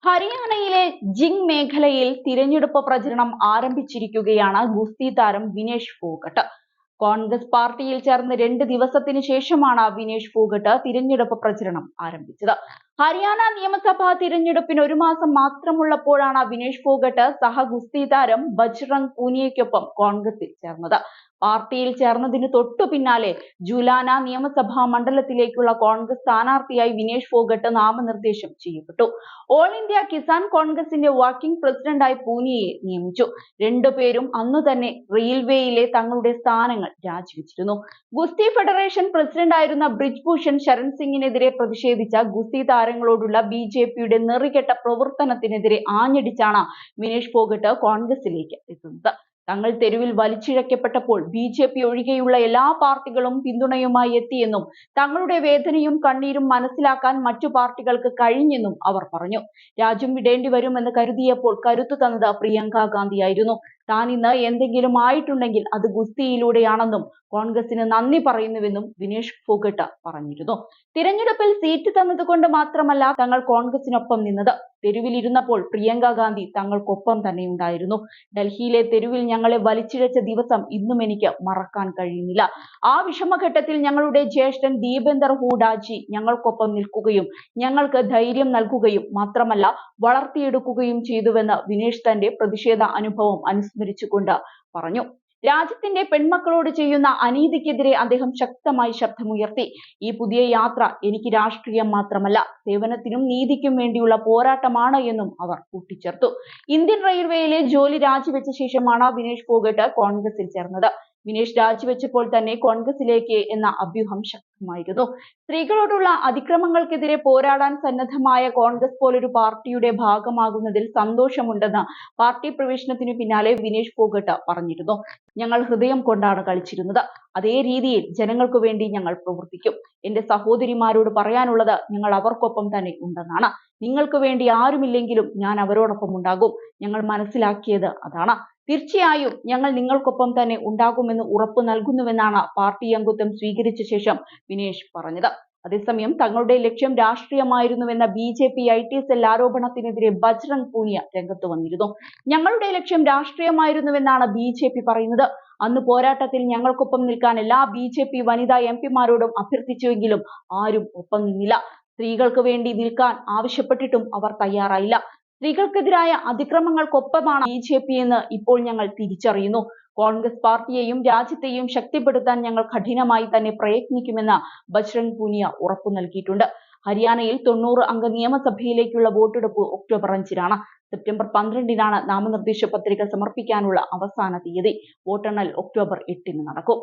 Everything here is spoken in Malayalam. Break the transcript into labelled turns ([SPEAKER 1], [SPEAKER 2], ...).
[SPEAKER 1] ഹരിയാനയിലെ ജിങ് മേഖലയിൽ തിരഞ്ഞെടുപ്പ് പ്രചരണം ആരംഭിച്ചിരിക്കുകയാണ് ഗുസ്തി താരം വിനേഷ് ഫോഗട്ട്. കോൺഗ്രസ് പാർട്ടിയിൽ ചേർന്ന് 2 ദിവസത്തിന് ശേഷമാണ് വിനേഷ് ഫോഗട്ട് തിരഞ്ഞെടുപ്പ് പ്രചരണം ആരംഭിച്ചത്. ഹരിയാന നിയമസഭാ തിരഞ്ഞെടുപ്പിന് 1 മാസം മാത്രമുള്ളപ്പോഴാണ് വിനേഷ് ഫോഗട്ട് ഗുസ്തി താരം ബജ്റംഗ് പൂനിയയ്ക്കൊപ്പം കോൺഗ്രസിൽ ചേർന്നത്. പാർട്ടിയിൽ ചേർന്നതിന് തൊട്ടു പിന്നാലെ ജുലാന നിയമസഭാ മണ്ഡലത്തിലേക്കുള്ള കോൺഗ്രസ് സ്ഥാനാർത്ഥിയായി വിനേഷ് ഫോഗട്ട് നാമനിർദ്ദേശം ചെയ്യപ്പെട്ടു. ഓൾ ഇന്ത്യ കിസാൻ കോൺഗ്രസിന്റെ വർക്കിംഗ് പ്രസിഡന്റായി പൂനിയയെ നിയമിച്ചു. രണ്ടുപേരും അന്നു തന്നെ റെയിൽവേയിലെ തങ്ങളുടെ സ്ഥാനങ്ങൾ രാജിവെച്ചിരുന്നു. ഗുസ്തി ഫെഡറേഷൻ പ്രസിഡന്റായിരുന്ന ബ്രിജ്ഭൂഷൺ ശരൺ സിംഗിനെതിരെ പ്രതിഷേധിച്ച ഗുസ്തി താരങ്ങളോടുള്ള ബിജെപിയുടെ നെറികെട്ട പ്രവർത്തനത്തിനെതിരെ ആഞ്ഞടിച്ചാണ് വിനേഷ് ഫോഗട്ട് കോൺഗ്രസിലേക്ക് എത്തുന്നത്. തങ്ങൾ തെരുവിൽ വലിച്ചിഴക്കപ്പെട്ടപ്പോൾ ബിജെപി ഒഴികെയുള്ള എല്ലാ പാർട്ടികളും പിന്തുണയുമായി എത്തിയെന്നും തങ്ങളുടെ വേദനയും കണ്ണീരും മനസ്സിലാക്കാൻ മറ്റു പാർട്ടികൾക്ക് കഴിഞ്ഞെന്നും അവർ പറഞ്ഞു. രാജ്യം വിടേണ്ടി വരുമെന്ന് കരുതിയപ്പോൾ കരുത്തു തന്നത് പ്രിയങ്ക ഗാന്ധിയായിരുന്നു. താൻ ഇന്ന് എന്തെങ്കിലും ആയിട്ടുണ്ടെങ്കിൽ അത് ഗുസ്തിയിലൂടെയാണെന്നും കോൺഗ്രസിന് നന്ദി പറയുന്നുവെന്നും വിനേഷ് ഫോഗട്ട് പറഞ്ഞിരുന്നു. തിരഞ്ഞെടുപ്പിൽ സീറ്റ് തന്നതുകൊണ്ട് മാത്രമല്ല തങ്ങൾ കോൺഗ്രസിനൊപ്പം നിന്നത്. തെരുവിലിരുന്നപ്പോൾ പ്രിയങ്ക ഗാന്ധി തങ്ങൾക്കൊപ്പം തന്നെ ഉണ്ടായിരുന്നു. ഡൽഹിയിലെ തെരുവിൽ ഞങ്ങളെ വലിച്ചിഴച്ച ദിവസം ഇന്നും എനിക്ക് മറക്കാൻ കഴിയുന്നില്ല. ആ വിഷമഘട്ടത്തിൽ ഞങ്ങളുടെ ജ്യേഷ്ഠൻ ദീപേന്ദർ ഹൂഡാജി ഞങ്ങൾക്കൊപ്പം നിൽക്കുകയും ഞങ്ങൾക്ക് ധൈര്യം നൽകുകയും മാത്രമല്ല വളർത്തിയെടുക്കുകയും ചെയ്തുവെന്ന് വിനേഷ് തന്റെ പ്രതിഷേധ അനുഭവം അനുസ്മരിച്ചുകൊണ്ട് പറഞ്ഞു. രാജ്യത്തിന്റെ പെൺമക്കളോട് ചെയ്യുന്ന അനീതിക്കെതിരെ അദ്ദേഹം ശക്തമായി ശബ്ദമുയർത്തി. ഈ പുതിയ യാത്ര എനിക്ക് രാഷ്ട്രീയം മാത്രമല്ല, സേവനത്തിനും നീതിക്കും വേണ്ടിയുള്ള പോരാട്ടമാണ് എന്നും അവർ കൂട്ടിച്ചേർത്തു. ഇന്ത്യൻ റെയിൽവേയിലെ ജോലി രാജിവെച്ച ശേഷമാണ് വിനേഷ് ഫോഗട്ട് കോൺഗ്രസിൽ ചേർന്നത്. വിനേഷ് രാജിവെച്ചപ്പോൾ തന്നെ കോൺഗ്രസിലേക്ക് എന്ന അഭ്യൂഹം ശക്തമായിരുന്നു. സ്ത്രീകളോടുള്ള അതിക്രമങ്ങൾക്കെതിരെ പോരാടാൻ സന്നദ്ധമായ കോൺഗ്രസ് പോലൊരു പാർട്ടിയുടെ ഭാഗമാകുന്നതിൽ സന്തോഷമുണ്ടെന്ന് പാർട്ടി പ്രവേശനത്തിനു പിന്നാലെ വിനേഷ് ഫോഗട്ട് പറഞ്ഞിരുന്നു. ഞങ്ങൾ ഹൃദയം കൊണ്ടാണ് കളിച്ചിരുന്നത്. അതേ രീതിയിൽ ജനങ്ങൾക്ക് വേണ്ടി ഞങ്ങൾ പ്രവർത്തിക്കും. എന്റെ സഹോദരിമാരോട് പറയാനുള്ളത് ഞങ്ങൾ അവർക്കൊപ്പം തന്നെ ഉണ്ടെന്നാണ്. നിങ്ങൾക്ക് വേണ്ടി ആരുമില്ലെങ്കിലും ഞാൻ അവരോടൊപ്പം ഉണ്ടാകും. ഞങ്ങൾ മനസ്സിലാക്കിയത് അതാണ്. തീർച്ചയായും ഞങ്ങൾ നിങ്ങൾക്കൊപ്പം തന്നെ ഉണ്ടാകുമെന്ന് ഉറപ്പു നൽകുന്നുവെന്നാണ് പാർട്ടി അംഗത്വം സ്വീകരിച്ച ശേഷം വിനേഷ് പറഞ്ഞത്. അതേസമയം തങ്ങളുടെ ലക്ഷ്യം രാഷ്ട്രീയമായിരുന്നുവെന്ന ബിജെപി IT സെൽ ആരോപണത്തിനെതിരെ ബജ്റംഗ് പൂനിയ രംഗത്ത് വന്നിരുന്നു. ഞങ്ങളുടെ ലക്ഷ്യം രാഷ്ട്രീയമായിരുന്നുവെന്നാണ് ബിജെപി പറയുന്നത്. അന്ന് പോരാട്ടത്തിൽ ഞങ്ങൾക്കൊപ്പം നിൽക്കാൻ എല്ലാ ബിജെപി വനിതാ MP മാരോടും അഭ്യർത്ഥിച്ചുവെങ്കിലും ആരും ഒപ്പം നിന്നില്ല. സ്ത്രീകൾക്ക് വേണ്ടി നിൽക്കാൻ ആവശ്യപ്പെട്ടിട്ടും അവർ തയ്യാറായില്ല. സ്ത്രീകൾക്കെതിരായ അതിക്രമങ്ങൾക്കൊപ്പമാണ് ബിജെപി എന്ന് ഇപ്പോൾ ഞങ്ങൾ തിരിച്ചറിയുന്നു. കോൺഗ്രസ് പാർട്ടിയെയും രാജ്യത്തെയും ശക്തിപ്പെടുത്താൻ ഞങ്ങൾ കഠിനമായി തന്നെ പ്രയത്നിക്കുമെന്ന് ബജ്റംഗ് പൂനിയ ഉറപ്പു നൽകിയിട്ടുണ്ട്. ഹരിയാനയിൽ 90 അംഗ നിയമസഭയിലേക്കുള്ള വോട്ടെടുപ്പ് ഒക്ടോബർ 5-നാണ്. സെപ്റ്റംബർ 12-നാണ് നാമനിർദ്ദേശ പത്രിക സമർപ്പിക്കാനുള്ള അവസാന തീയതി. വോട്ടെണ്ണൽ ഒക്ടോബർ 8-ന് നടക്കും.